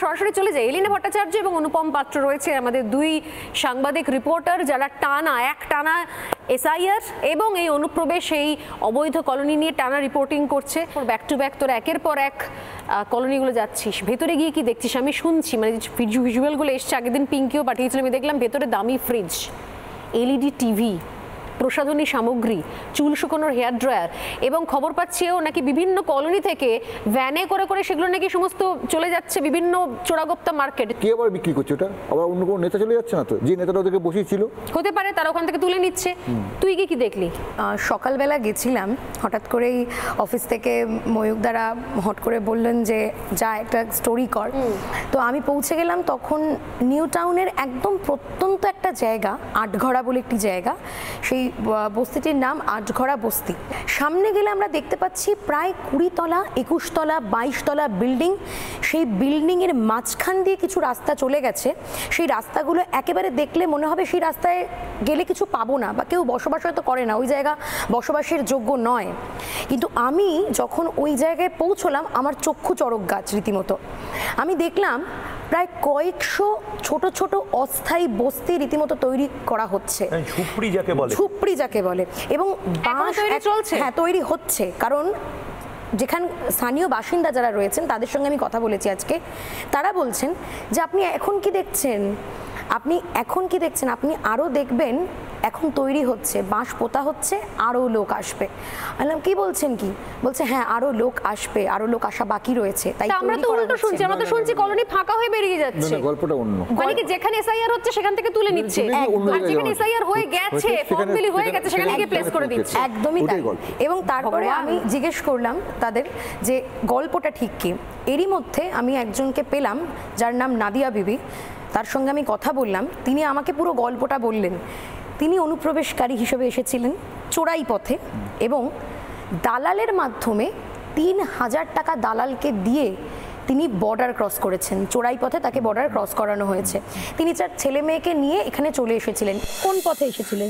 সরাসরি চলে যাই। এলিনা ভট্টাচার্য এবং অনুপম পাত্র রয়েছে আমাদের দুই সাংবাদিক রিপোর্টার, যারা টানা এসআইআর এবং এই অনুপ্রবেশ, এই অবৈধ কলোনি নিয়ে টানা রিপোর্টিং করছে। ব্যাক টু ব্যাক তোরা একের পর এক কলোনিগুলো যাচ্ছিস, ভেতরে গিয়ে কি দেখছিস? আমি শুনছি মানে ভিজুয়ালগুলো এসছে, আগের দিন পিঙ্কিও পাঠিয়েছিলাম, আমি দেখলাম ভেতরে দামি ফ্রিজ, এলইডি টিভি, প্রসাধনী সামগ্রী, চুল শুকানোর হেয়ার ড্রায়ার, এবং খবর পাচ্ছিও নাকি বিভিন্ন কলোনি থেকে ভ্যানে করে করে সেগুলো নাকি সমস্ত চলে যাচ্ছে বিভিন্ন চোরাগোপ্তা মার্কেট। কে আবার বিক্রি করছে ওটা? আবার অন্য কোনো নেতা চলে যাচ্ছে না তো? যে নেতাটা ওদেরকে বসিয়েছিল হতে পারে তারা ওখান থেকে তুলে নিচ্ছে। তুই কি দেখলি? সকালবেলা গেছিলাম, হঠাৎ করেই অফিস থেকে ময়ূক দ্বারা হট করে বললেন যে যা একটা স্টোরি কর। তো আমি পৌঁছে গেলাম তখন নিউ টাউনের একদম প্রত্যন্ত একটা জায়গা, আটঘরা বলে একটি জায়গা, সেই বস্তিটির নাম আটঘরা বস্তি। সামনে গেলে আমরা দেখতে পাচ্ছি প্রায় 20 তলা, 21 তলা, 22 তলা বিল্ডিং। সেই বিল্ডিংয়ের মাঝখান দিয়ে কিছু রাস্তা চলে গেছে। সেই রাস্তাগুলো একেবারে দেখলে মনে হবে সেই রাস্তায় গেলে কিছু পাবো না, বা কেউ বসবাস হয়তো করে না, ওই জায়গা বসবাসের যোগ্য নয়। কিন্তু আমি যখন ওই জায়গায় পৌঁছলাম, আমার চক্ষু চড়ক গাছ রীতিমতো। আমি দেখলাম প্রায় কয়েকশো ছোট ছোট অস্থায়ী বস্তি রীতিমতো তৈরি করা হচ্ছে, ঝুপড়ি যাকে বলে, এবং বাঁশ চলছে, হ্যাঁ তৈরি হচ্ছে। কারণ যেখানে স্থানীয় বাসিন্দা যারা রয়েছেন তাদের সঙ্গে আমি কথা বলেছি আজকে, তারা বলছেন যে আপনি এখন কি দেখছেন, আপনি আরও দেখবেন, এখন তৈরি হচ্ছে, বাঁশ পোতা হচ্ছে, আরও লোক আসবে। বললাম কি বলছেন, কি বলছে? হ্যাঁ আরও লোক আসবে, আরও লোক আসা বাকি রয়েছে। তাই আমরা তো উল্টো শুনছি, আমরা তো শুনছি কলোনি ফাঁকা হয়ে বেরিয়ে যাচ্ছে। গল্পটা অন্য, মানে কি যেখানে এসআইআর হচ্ছে সেখান থেকে তুলে নিচ্ছে, আর যেখানে এসআইআর হয়ে গেছে, ফর্ম বিলি হয়ে গেছে, সেখানে গিয়ে প্লেস করে দিচ্ছে। একদমই তাই। এবং তারপরে আমি জিজ্ঞেস করলাম তাদের যে গল্পটা ঠিক কি। এরই মধ্যে আমি একজনকে পেলাম যার নাম নাদিয়া বিবি, তার সঙ্গে আমি কথা বললাম। তিনি আমাকে পুরো গল্পটা বললেন। তিনি অনুপ্রবেশকারী হিসেবে এসেছিলেন চোরাই পথে, এবং দালালের মাধ্যমে 3000 টাকা দালালকে দিয়ে তিনি বর্ডার ক্রস করেছেন। চোরাই পথে তাকে বর্ডার ক্রস করানো হয়েছে। তিনি তার ছেলে মেয়েকে নিয়ে এখানে চলে এসেছিলেন। কোন পথে এসেছিলেন?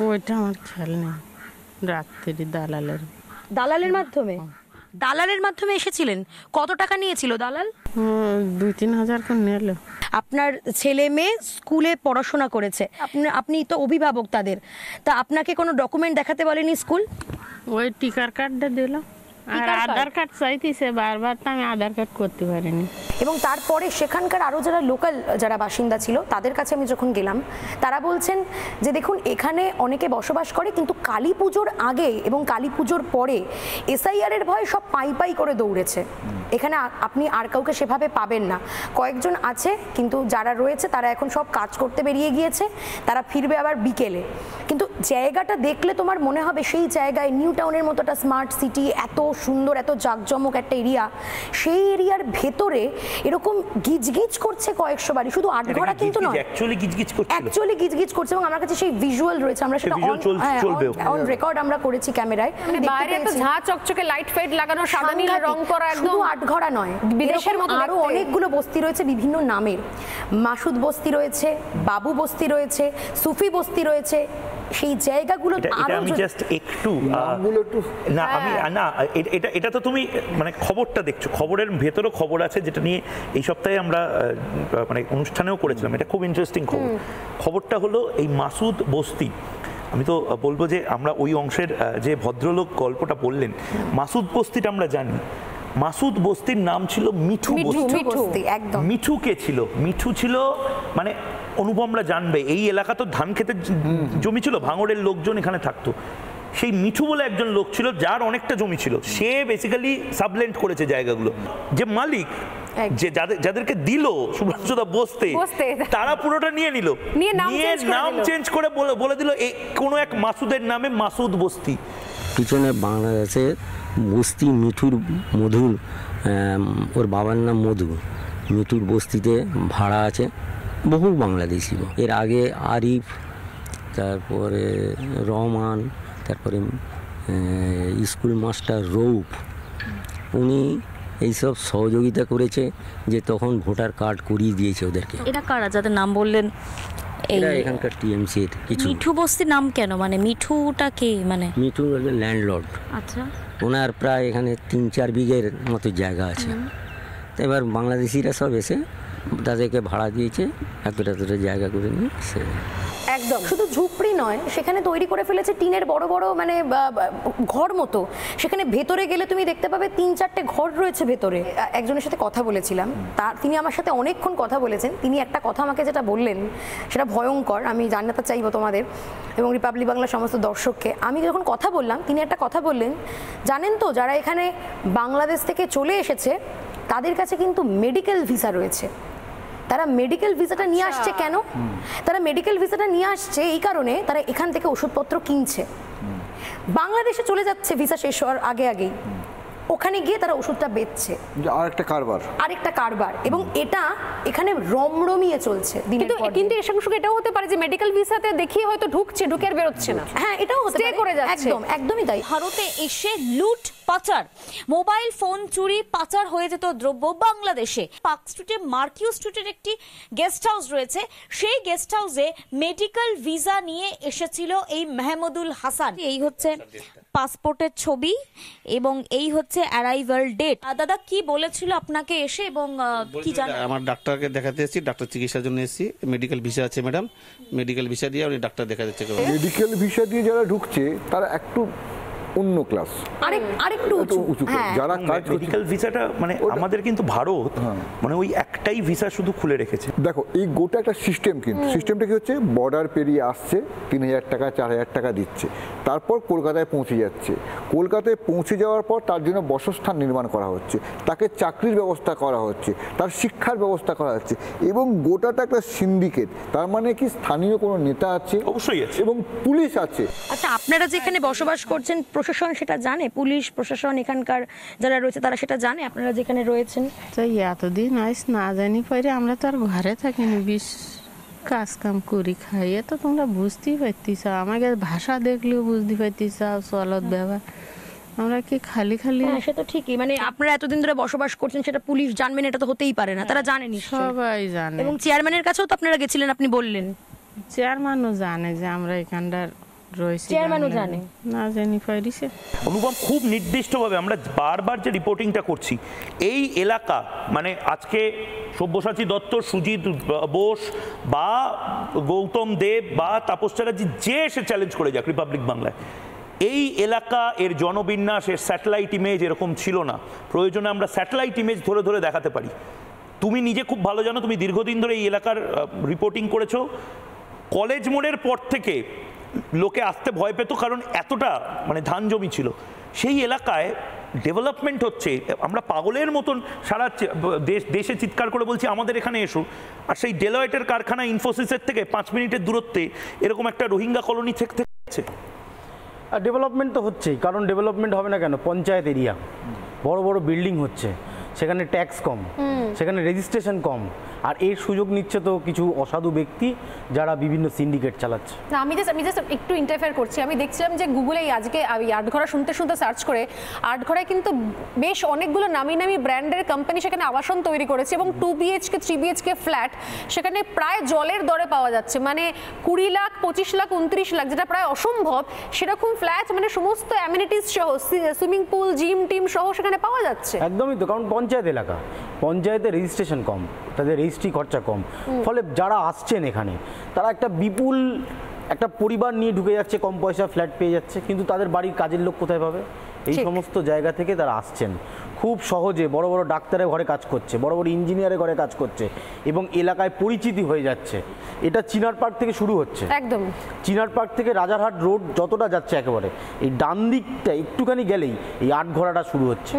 ওইটা আমার খেয়াল নেই। রাত্রি দালালের মাধ্যমে এসেছিলেন। কত টাকা নিয়েছিল দালাল? 2-3 হাজার করে নিল। আপনার ছেলে মেয়ে স্কুলে পড়াশোনা করেছে, আপনি তো অভিভাবক তাদের, তা আপনাকে কোনো ডকুমেন্ট দেখাতে বলেনি স্কুল? ওই টিকার কার্ডটা দিল, আর আধার কার্ড চাইতেছে বারবার, তো আমি আধার কার্ড করতে পারিনি। এবং তারপরে সেখানকার আরও যারা লোকাল যারা বাসিন্দা ছিল তাদের কাছে আমি যখন গেলাম, তারা বলছেন যে দেখুন এখানে অনেকে বসবাস করে, কিন্তু কালী পুজোর আগে এবং কালী পুজোর পরে এসআইআরের ভয়ে সব পাই করে দৌড়েছে। এখানে আপনি আর কাউকে সেভাবে পাবেন না। কয়েকজন আছে, কিন্তু যারা রয়েছে তারা এখন সব কাজ করতে বেরিয়ে গিয়েছে, তারা ফিরবে আবার বিকেলে। কিন্তু জায়গাটা দেখলে তোমার মনে হবে সেই জায়গায় নিউ টাউনের মতো একটা স্মার্ট সিটি, এত সুন্দর, এত জাঁকজমক একটা এরিয়া, সেই এরিয়ার ভেতরে এরকম গিজগিজ করছে কয়েকশো বাড়ি। শুধু আটঘরা কিন্তু নয়, অ্যাকচুয়ালি গিজগিজ করছে। এবং আমার কাছে সেই ভিজুয়াল রয়েছে, আমরা সেটা অন রেকর্ড আমরা করেছি ক্যামেরায়। বাইরে একটা ঝাঁ চকচকে লাইট ফাইট লাগানো, সাদা নীল রং করা, একদম আটঘরা নয়, বিদেশের মতো। আরো অনেকগুলো বস্তি রয়েছে বিভিন্ন নামের। মাসুদ বস্তি রয়েছে, বাবু বস্তি রয়েছে, সুফি বস্তি রয়েছে। সেই জায়গাগুলো আমি জাস্ট একটু না, আমি না, এটা তো তুমি মানে খবরটা দেখছো, খবরের ভেতরও খবর আছে, যেটা নিয়ে এই সপ্তাহে আমরা মানে অনুষ্ঠানেও করেছিলাম। এটা খুব ইন্টারেস্টিং খবর। খবরটা হলো এই মাসুদ বস্তি। আমি তো বলবো যে আমরা ওই অংশের যে ভদ্রলোক গল্পটা বললেন, মাসুদ বস্তিটা আমরা জানি। মাসুদ বস্তির নাম ছিল মিঠু বস্তি। একদম। মিঠু কে ছিল? মিঠু ছিল মানে অনুপমরা জানবে, এই এলাকা তো ধান খেতের জমি ছিল, ভাঙড়ের লোকজন এখানে থাকতো। সেই মিঠু বলে একজন লোক ছিল যার অনেকটা জমি ছিল, সে বেসিক্যালি সাবলেন্ট করেছে জায়গাগুলো। যে মালিক, যে যাদেরকে দিল সুব্রাংশুদা বসতে, তারা পুরোটা নিয়ে নিল, নিয়ে নাম চেঞ্জ করে বলে দিল কোনো এক মাসুদের নামে মাসুদ বস্তি। পিছনে বাংলাদেশের বস্তি মধুর, ওর বাবার নাম মধু। মিঠুর বস্তিতে ভাড়া আছে বহু বাংলাদেশি। এর আগে আরিফ, তারপরে রহমান, তারপরে স্কুল মাস্টার রৌফ, উনি এইসব সহযোগিতা করেছে, যে তখন ভোটার কার্ড করিয়ে দিয়েছে ওদেরকে। এটা কারা যাদের নাম বললেন? এরা এখানকার টিএমসি এর কিছু। মিঠু বস্তির নাম কেন, মানে মিঠুটা কে? মানে মিঠু ল্যান্ডলর্ড। আচ্ছা। ওনার প্রায় এখানে 3-4 বিঘের মতো জায়গা আছে। তো এবার বাংলাদেশিরা সব এসে তাদেরকে ভাড়া দিয়েছে, এতটা জায়গা করে নিয়ে সে একদম শুধু ঝুপড়ি নয়, সেখানে তৈরি করে ফেলেছে টিনের বড় বড় মানে ঘর মতো। সেখানে ভেতরে গেলে তুমি দেখতে পাবে 3-4টে ঘর রয়েছে ভেতরে। একজনের সাথে কথা বলেছিলাম, তিনি আমার সাথে অনেকক্ষণ কথা বলেছেন। তিনি একটা কথা আমাকে যেটা বললেন সেটা ভয়ঙ্কর, আমি জানাতে চাইবো তোমাদের এবং রিপাবলিক বাংলার সমস্ত দর্শককে। আমি যখন কথা বললাম, তিনি একটা কথা বললেন, জানেন তো যারা এখানে বাংলাদেশ থেকে চলে এসেছে তাদের কাছে কিন্তু মেডিকেল ভিসা রয়েছে। তারা মেডিকেল ভিসাটা নিয়ে আসছে কেন? তারা মেডিকেল ভিসাটা নিয়ে আসছে এই কারণে, তারা এখান থেকে ওষুধপত্র কিনছে, বাংলাদেশে চলে যাচ্ছে ভিসা শেষ হওয়ার আগেই, ওখানে গিয়ে তারা ওষুধটা বেচছে। আরেকটা কারবার, এবং এটা এখানে রমরমিয়ে চলছে। কিন্তু এর সঙ্গে সঙ্গে এটাও হতে পারে যে মেডিকেল ভিসাতে দেখিয়ে হয়তো ঢুকে আর বেরোচ্ছে না। হ্যাঁ, এটাও হতে পারে, করে যাচ্ছে। একদমই তাই। ভারতে এসে লুট পাচার, মোবাইল ফোন চুরি, পাচার হয়ে যেত দ্রব্য বাংলাদেশে। পার্ক স্ট্রিটে মার্কিউ স্ট্রিটের একটি গেস্ট হাউস রয়েছে, সেই গেস্ট হাউসে মেডিকেল ভিসা নিয়ে এসেছিল এই মেহমুদুল হাসান। এই হচ্ছে পাসপোর্টের ছবি এবং এই হচ্ছে অ্যারাইভাল ডেট। দাদা কি বলেছিল আপনাকে এসে এবং কি জানেন? আমার ডাক্তারকে দেখাতে এসেছি, ডাক্তার চিকিৎসার জন্য এসেছি। মেডিকেল ভিসা আছে ম্যাডাম, মেডিকেল ভিসা দিয়ে উনি ডাক্তার দেখাতে চেক করবেন। মেডিকেল ভিসা দিয়ে যারা ঢুকছে তারা একটু অন্য ক্লাস, আরেকটু উঁচু। যারা মেডিকেল ভিসাটা মানে আমাদের কিন্তু ভারত মানে ওই একটাই ভিসা শুধু খুলে রেখেছে। দেখো এই গোটা একটা সিস্টেম, কিন্তু সিস্টেমটা কি হচ্ছে, বর্ডার পেরিয়ে আসছে, 3000 টাকা 4000 টাকা দিচ্ছে, তারপর কলকাতায় পৌঁছে যাচ্ছে। কলকাতায় পৌঁছে যাওয়ার পর তার জন্য বাসস্থান নির্মাণ করা হচ্ছে, তাকে চাকরির ব্যবস্থা করা হচ্ছে, তার শিক্ষার ব্যবস্থা করা হচ্ছে, এবং গোটাটা একটা সিন্ডিকেট। তার মানে কি স্থানীয় কোনো নেতা আছে, অবশ্যই আছে, এবং পুলিশ আছে। আচ্ছা, আপনারা যেখানে বসবাস করছেন প্রশাসন সেটা জানে? পুলিশ প্রশাসন এখানকার যারা রয়েছে তারা সেটা জানে আপনারা যেখানে রয়েছেন? তাই এতদিন আইস না জানি পারে, আমরা তো আর ঘরে থাকিনি, কাজ কাম করি খাই, তো তোমরা বুঝতেই পারতিস, আমাকে ভাষা দেখলেও বুঝতে পারতিস, চলত ব্যবহার, আমরা কি খালি সে তো ঠিকই, মানে আপনারা এতদিন ধরে বসবাস করছেন সেটা পুলিশ জানবেন এটা তো হতেই পারে না, তারা জানেন, সবাই জানে। এবং চেয়ারম্যানের কাছেও তো আপনারা গেছিলেন, আপনি বললেন। চেয়ারম্যানও জানে যে আমরা এখানকার রয়েছি, চেয়ারম্যানও জানে, না জানি পারিছে। অনুপম, খুব নির্দিষ্টভাবে আমরা বারবার যে রিপোর্টিংটা করছি, এই এলাকা মানে আজকে সব্যসাচী দত্ত, সুজিত বোস বা গৌতম দেব বা তাপস চ্যাটার্জি যে এসে চ্যালেঞ্জ করে যাক রিপাবলিক বাংলায়, এই এলাকা এর জনবিন্যাস, এর স্যাটেলাইট ইমেজ এরকম ছিল না। প্রয়োজনে আমরা স্যাটেলাইট ইমেজ ধরে ধরে দেখাতে পারি। তুমি নিজে খুব ভালো জানো, তুমি দীর্ঘদিন ধরে এই এলাকার রিপোর্টিং করেছো। কলেজ মোড়ের পর থেকে লোকে আসতে ভয় পেত, কারণ এতটা মানে ধান জমি ছিল। সেই এলাকায় ডেভেলপমেন্ট হচ্ছে, আমরা পাগলের মতন সারা দেশে চিৎকার করে বলছি আমাদের এখানে এসো, আর সেই ডেলয়েটের কারখানা ইনফোসিসের থেকে 5 মিনিটের দূরত্বে এরকম একটা রোহিঙ্গা কলোনি থেকে আর ডেভেলপমেন্ট তো হচ্ছেই, কারণ ডেভেলপমেন্ট হবে না কেন? পঞ্চায়েত এরিয়া, বড় বড় বিল্ডিং হচ্ছে, সেখানে ট্যাক্স কম, সেখানে রেজিস্ট্রেশন কম, আর এর সুযোগ নিচ্ছে তো কিছু অসাধু ব্যক্তি যারা বিভিন্ন সিন্ডিকেট চালাচ্ছে। না, আমি জাস্ট একটু ইন্টারফেয়ার করছি। আমি দেখছিলাম যে গুগলে আজকে আটঘরা শুনতে সার্চ করে আটঘরায় কিন্তু বেশ অনেকগুলো নামি ব্র্যান্ডের কোম্পানি সেখানে আবাসন তৈরি করেছে, এবং 2 BHK 3 BHK ফ্ল্যাট সেখানে প্রায় জলের দরে পাওয়া যাচ্ছে, মানে 20 লাখ 25 লাখ 29 লাখ, যেটা প্রায় অসম্ভব সেরকম ফ্ল্যাট, মানে সমস্ত অ্যামিনিটিস সহ, সুইমিং পুল, জিম টিম সহ সেখানে পাওয়া যাচ্ছে। একদমই তো, কারণ পঞ্চায়েত এলাকা, পঞ্চায়েতে রেজিস্ট্রেশন কম, তাদের রেজিস্ট্রি খরচা কম, ফলে যারা আসছেন এখানে তারা একটা বিপুল একটা পরিবার নিয়ে ঢুকে যাচ্ছে, কম পয়সা ফ্ল্যাট পেয়ে যাচ্ছে, কিন্তু তাদের বাড়ির কাজের লোক কোথায় পাবে? এই সমস্ত জায়গা থেকে তারা আসছেন খুব সহজে। বড় বড় ডাক্তারের ঘরে কাজ করছে, বড় বড় ইঞ্জিনিয়ারের ঘরে কাজ করছে, এবং এলাকায় পরিচিতি হয়ে যাচ্ছে। এটা চিনার পার্ক থেকে শুরু হচ্ছে, একদম চিনার পার্ক থেকে রাজারহাট রোড যতটা যাচ্ছে একেবারে এই ডান দিকটা একটুখানি গেলেই এই আটঘরাটা শুরু হচ্ছে,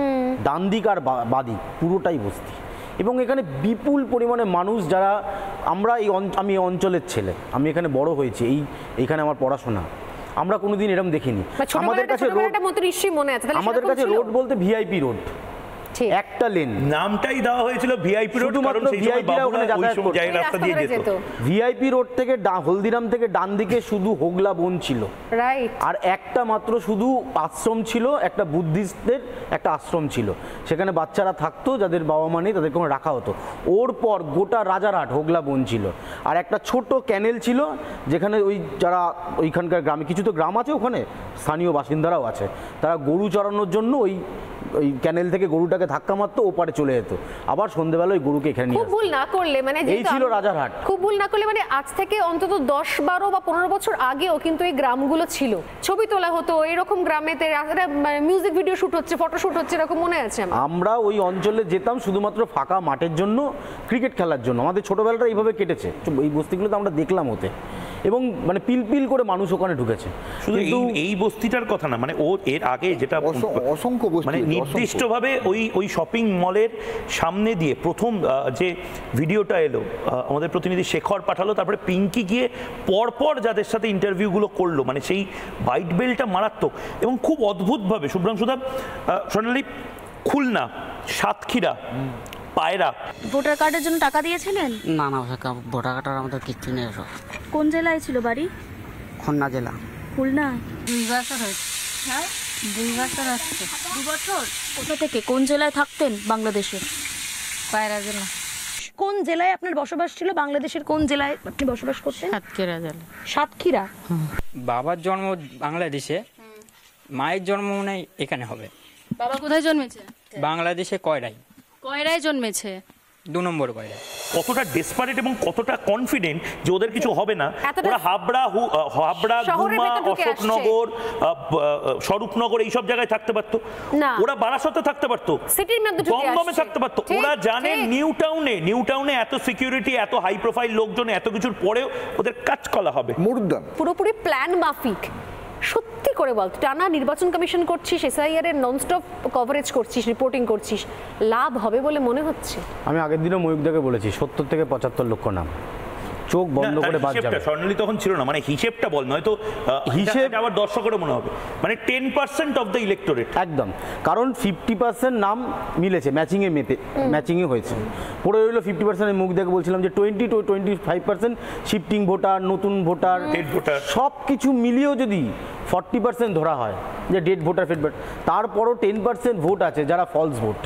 ডান দিক আর বাদিক পুরোটাই বস্তি। এবং এখানে বিপুল পরিমাণে মানুষ, যারা আমি এই অঞ্চলের ছেলে, আমি এখানে বড় হয়েছি, এইখানে আমার পড়াশোনা, আমরা কোনোদিন এরকম দেখিনি। আমাদের কাছে রোড বলতে ভিআইপি রোড, একটা লেন, নামটাই দেওয়া হয়েছিল ভিআইপি রোড, কারণ সেই সময় বাবুরা ওই সময় জায়গা রাস্তা দিয়ে যেত। ভিআইপি রোড থেকে হলদিরাম থেকে ডান দিকে শুধু হোগলা বন ছিল, রাইট, আর একটা মাত্র শুধু আশ্রম ছিল, একটা বুদ্ধিস্টদের একটা আশ্রম ছিল, সেখানে বাচ্চারা থাকতো যাদের বাবা মা নেই, তাদেরকে রাখা হতো। ওর পর গোটা রাজারহাট হোগলা বন ছিল, আর একটা ছোট ক্যানেল ছিল, যেখানে ওই যারা ওইখানকার গ্রামে, কিছু তো গ্রাম আছে ওখানে, স্থানীয় বাসিন্দারাও আছে, তারা গরু চড়ানোর জন্য ওই ওই ক্যানেল থেকে গরুটাকে ধাক্কা মারতো ওপারে চলে যেত, আবার সন্ধ্যেবেলা ওই গরুকে এখানে নিয়ে খুব ভুল না করলে মানে এই ছিল রাজারহাট। খুব ভুল না করলে মানে আজ থেকে অন্তত 10, 12 বা 15 বছর আগেও কিন্তু এই গ্রামগুলো ছিল, ছবি তোলা হতো এরকম গ্রামেতে, মিউজিক ভিডিও শুট হচ্ছে, ফটো শুট হচ্ছে, এরকম মনে আছে আমার। আমরা ওই অঞ্চলে যেতাম শুধুমাত্র ফাঁকা মাঠের জন্য, ক্রিকেট খেলার জন্য। আমাদের ছোটবেলাটা এইভাবে কেটেছে, এই বস্তিগুলোতে আমরা দেখলাম হতে, এবং মানে পিল করে মানুষ ওখানে ঢুকেছে। শুধু এই বস্তিটার কথা না, মানে ও এর আগে যেটা অসংখ্য বস্তি, মানে নির্দিষ্টভাবে ওই শপিং মলের সামনে দিয়ে প্রথম যে ভিডিওটা এলো আমাদের প্রতিনিধি শেখর পাঠালো, তারপরে পিঙ্কি গিয়ে পরপর যাদের সাথে ইন্টারভিউগুলো করলো, মানে সেই বাইট বেলটা মারাত্মক এবং খুব অদ্ভুতভাবে। শুভ্রাংশুদা, সোনালি, খুলনা, সাতক্ষীরা, পায়রা ভোটার কার্ডের জন্য টাকা দিয়েছিলেন? না না, ভোটার কার্ড আমাদের কিচ্ছু নেই এসব। কোন জেলায় ছিল বাড়ি? খুলনা জেলা। খুলনা? 2 বছর হয়েছে। হ্যাঁ 2 বছর হচ্ছে। 2 বছর? কোথা থেকে, কোন জেলায় থাকতেন বাংলাদেশের? পায়রা জেলা। কোন জেলায় আপনার বসবাস ছিল? বাংলাদেশের কোন জেলায় আপনি বসবাস করতেন? সাতক্ষীরা জেলা। সাতক্ষীরা। বাবার জন্ম বাংলাদেশে, মায়ের জন্ম মনে হয় এখানে হবে। বাবা কোথায় জন্মেছে? বাংলাদেশে কয়রাই। কয়রায় জন্মেছে? 2 নম্বর কয়রা। কতটা ডেসপারেট এবং কতটা কনফিডেন্ট যে ওদের কিছু হবে না। ওরা হাবড়া, গুমা, অশোকনগর, স্বরূপনগর এইসব জায়গায় থাকতে পারতো, ওরা বারাসতে থাকতে পারতো, দমদমে থাকতে পারতো। ওরা জানে নিউ টাউনে এত সিকিউরিটি, এত হাই প্রোফাইল লোকজন, এত কিছুর পরেও ওদের কাজ করা হবে। মুর্দান পুরোপুরি প্ল্যান মাফিক। সত্যি করে বল, টানা নির্বাচন কমিশন করছিস, এসআইআর এর ননস্টপ কভারেজ করছিস, রিপোর্টিং করছিস, লাভ হবে বলে মনে হচ্ছে? আমি আগের দিনও ময়ূকদাকে বলেছি 70 থেকে 75 লক্ষ নাম চোখ বন্ধ করে বাদ যাবে। স্বর্ণালী তখন ছিল না, মানে হিসেবটা বল, নয়তো হিসেব আবার দর্শকেরও মনে হবে, মানে 10% অফ দ্য ইলেক্টোরেট। একদম, কারণ 50% নাম মিলেছে, ম্যাচিংয়ে হয়েছে, পড়ে রইল 50%। মুখ দেখে বলছিলাম যে 20 to 25% শিফটিং ভোটার, নতুন ভোটার, সব কিছু মিলিয়েও যদি 40% ধরা হয় যে ডেড ভোটার, ফেড ভোটার, তারপরও 10% ভোট আছে যারা ফলস ভোট,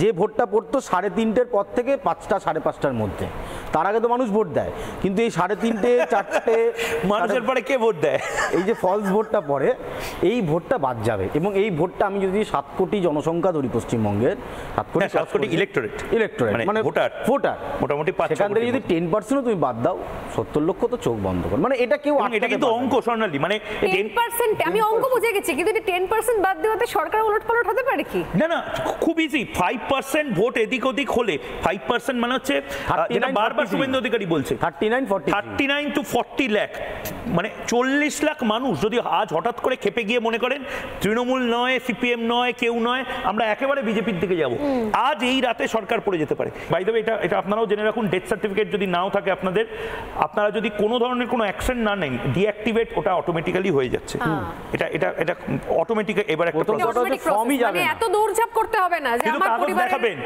যে ভোটটা পড়তো 3:30 পর থেকে 5টা 5:30টার মধ্যে। তার আগে তো মানুষ ভোট দেয়, কিন্তু এই 3:30, 4টে মানুষের পরে কে ভোট দেয়? এই যে ফলস ভোটটা পড়ে, এই ভোটটা বাদ যাবে। এবং এই ভোটটা আমি যদি 7 কোটি জনসংখ্যা ধরি পশ্চিমবঙ্গের, 7 কোটি ইলেক্টোরেট মানে ভোটার মোটামুটি, সেখান থেকে যদি 10%ও তুমি বাদ দাও, 70 লক্ষ তো চোখ বন্ধ করে। মানে এটা কেউ, এটা কিন্তু অঙ্ক স্বর্ণালী, মানে 10%, আমি অঙ্ক বুঝে গেছি, কিন্তু 10% বাদ দেওয়াতে সরকার ওলটপালট হতে পারে কি? না, খুব ইজি। 5% ভোট এদিক ওদিক হলে, 5% মানে হচ্ছে যেটা বারবার শুভেন্দু অধিকারী বলছে, 39 to 40 লাখ, মানে 40 লাখ মানুষ যদি আজ হঠাৎ করে খেপে গিয়ে মনে করেন তৃণমূল নয়, সিপিএম নয়, কেউ নয়, আমরা একেবারে বিজেপির দিকে যাব, আজ এই রাতে সরকার পড়ে যেতে পারে। বাই দ্য ওয়ে, এটা আপনারাও জেনে রাখুন, ডেথ সার্টিফিকেট যদি নাও থাকে আপনাদের, আপনারা যদি কোনো ধরনের কোনো অ্যাকশন না নেন, ডিঅ্যাক্টিভেট ওটা অটোমেটিক্যালি হয়ে যাচ্ছে। এটা অটোমেটিক। এবার একটা ফর্মই যাবে না, এত দৌড়ঝাঁপ করতে হবে না যে আমার কাগজ দেখাবেন,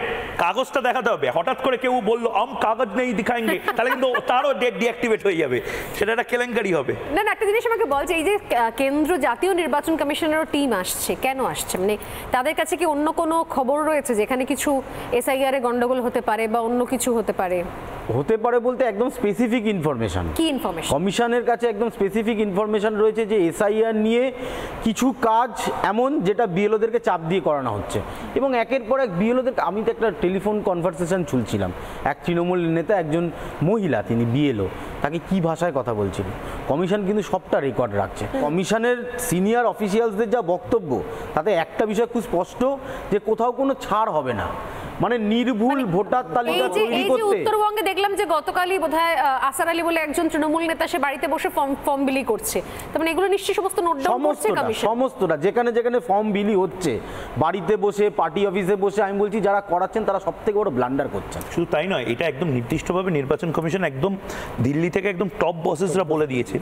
কাগজটা দেখাতে হবে। হঠাৎ করে কেউ বলল কাগজ নেই দিখাएंगे, তাহলে কিন্তু তারও ডেট ডিঅ্যাক্টিভেট হয়ে যাবে, সেটা একটা কেলেঙ্কারি হবে। না, একটা জিনিস আমাকে বলছে, এই যে কেন্দ্র জাতীয় নির্বাচন কমিশনেরও টিম আসছে, কেন আসছে? মানে তাদের কাছে কি অন্য কোনো খবর রয়েছে যেখানে কিছু এসআইআর এ গন্ডগোল হতে পারে বা অন্য কিছু হতে পারে? বলতে একদম স্পেসিফিক ইনফরমেশন। কি ইনফরমেশন? কমিশনের কাছে একদম স্পেসিফিক ইনফরমেশন রয়েছে যে এসআইআর নিয়ে কিছু কাজ এমন যেটা বিএলওদেরকে চাপ দিয়ে করানো হচ্ছে, এবং একের পর এক বিএলওদের। আমি তো একটা টেলিফোন কনভারসেশন শুনছিলাম, এক তৃণমূল নেতা, একজন মহিলা, তিনি বিএলও, তাকে কি ভাষায় কথা বলছিল। কমিশন কিন্তু সবটা রেকর্ড রাখছে। কমিশনের সিনিয়র অফিসিয়ালসদের যা বক্তব্য, তাতে একটা বিষয় খুব স্পষ্ট, যে কোথাও কোনো ছাড় হবে না, মানে নির্ভুল ভোটার তালিকা তৈরি করতে। উত্তরবঙ্গে দেখলাম যে গতকালই বোধহয় আসার আলী বলে একজন তৃণমূল নেতা, সে বাড়িতে বসে ফর্ম বিলি করছে। তার মানে এগুলো নিশ্চয়ই সমস্ত নোট ডাউন করছে কমিশন। সমস্তটা যেখানে যেখানে ফর্ম বিলি হচ্ছে, বাড়িতে বসে, পার্টি অফিসে বসে, আমি বলছি যারা করাচ্ছেন তারা সবথেকে বড় ব্লান্ডার করছেন। শুধু তাই নয়, এটা একদম নির্দিষ্টভাবে নির্বাচন কমিশন একদম দিল্লি থেকে একদম টপ বসেসরা বলে দিয়েছে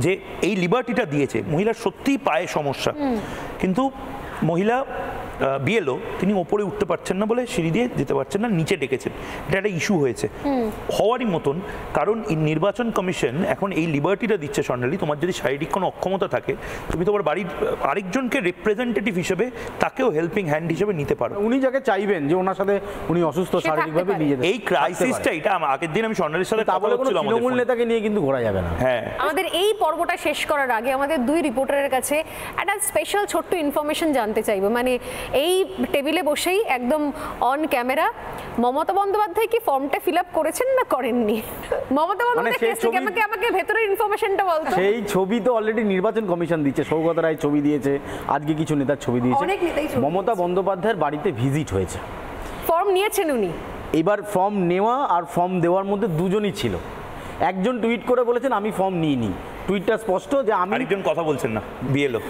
যে এই লিবার্টিটা দিয়েছে। মহিলার সত্যিই পায়ে সমস্যা, কিন্তু মহিলা বিএলও তিনি ওপরে উঠতে পারছেন না বলে সিঁড়ি দিয়ে যেতে পারছেন না, নিচে ডেকেছেন। এটা একটা ইস্যু হয়েছে, হওয়ারই মতন, কারণ নির্বাচন কমিশন এখন এই লিবার্টিটা দিচ্ছে। স্বর্ণালী, তোমার যদি শারীরিক কোনো অক্ষমতা থাকে, তুমি তোমার বাড়ির আরেকজনকে রিপ্রেজেন্টেটিভ হিসেবে, তাকেও হেল্পিং হ্যান্ড হিসেবে নিতে পারো। উনি যাকে চাইবেন যে ওনার সাথে উনি অসুস্থ শারীরিকভাবে নিয়ে এই ক্রাইসিসটা, এটা আগের দিন আমি স্বর্ণালীর সাথে কথা বলছিলাম, তৃণমূল নেতাকে নিয়ে কিন্তু ঘোরা যাবে না। হ্যাঁ, আমাদের এই পর্বটা শেষ করার আগে আমাদের দুই রিপোর্টারের কাছে একটা স্পেশাল ছোট্ট ইনফরমেশন জানতে চাইবো। মানে এই টেবিলে বসেই একদম অন ক্যামেরা মমতা বন্দ্যোপাধ্যায় কি ফর্মটা ফিল আপ করেছেন না করেননি? মমতা বন্দ্যোপাধ্যায় আমাকে ভেতরের ইনফরমেশনটা বলতো। সেই ছবি তো অলরেডি নির্বাচন কমিশন দিচ্ছে, সৌগত রায় ছবি দিয়েছে, আজকে কিছু নেতার ছবি দিয়েছে। মমতা বন্দ্যোপাধ্যায়ের বাড়িতে ভিজিট হয়েছে, ফর্ম নিয়েছেন উনি। এবার ফর্ম নেওয়া আর ফর্ম দেওয়ার মধ্যে দুজনই ছিল। একজন টুইট করে বলেছেন আমি ফর্ম নিইনি, টুইটটা স্পষ্ট যে আমি। আরেকজন কথা বলছেন না বিএলও,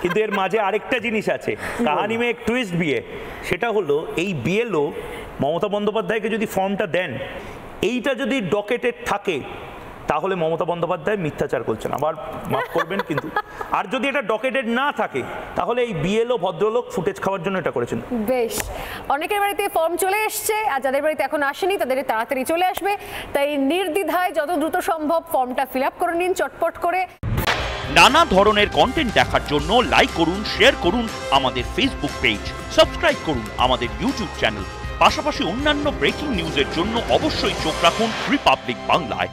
কিন্তু এর মাঝে আরেকটা জিনিস আছে, কাহানি মে এক টুইস্ট বিয়ে, সেটা হলো এই বিএলও মমতা বন্দ্যোপাধ্যায়কে যদি ফর্মটা দেন, এইটা যদি ডকেটেড থাকে তাহলে মমতা বন্দ্যোপাধ্যায় মিথ্যাচার করছেন, আবার মাফ করবেন কিন্তু। আর যদি এটা ডকেটেড না থাকে তাহলে এই বিএলও ভদ্রলোক ফুটেজ খাওয়ার জন্য এটা করেছেন। বেশ, অনেকের বাড়িতে ফর্ম চলে এসছে, আর যাদের বাড়িতে এখন আসেনি তাদের তাড়াতাড়ি চলে আসবে, তাই নির্দ্বিধায় যত দ্রুত সম্ভব ফর্মটা ফিল আপ করে নিন চটপট করে। নানা ধরনের কন্টেন্ট দেখার জন্য লাইক করুন, শেয়ার করুন আমাদের ফেসবুক পেজ, সাবস্ক্রাইব করুন আমাদের ইউটিউব চ্যানেল। পাশাপাশি অন্যান্য ব্রেকিং নিউজের জন্য অবশ্যই চোখ রাখুন রিপাবলিক বাংলায়।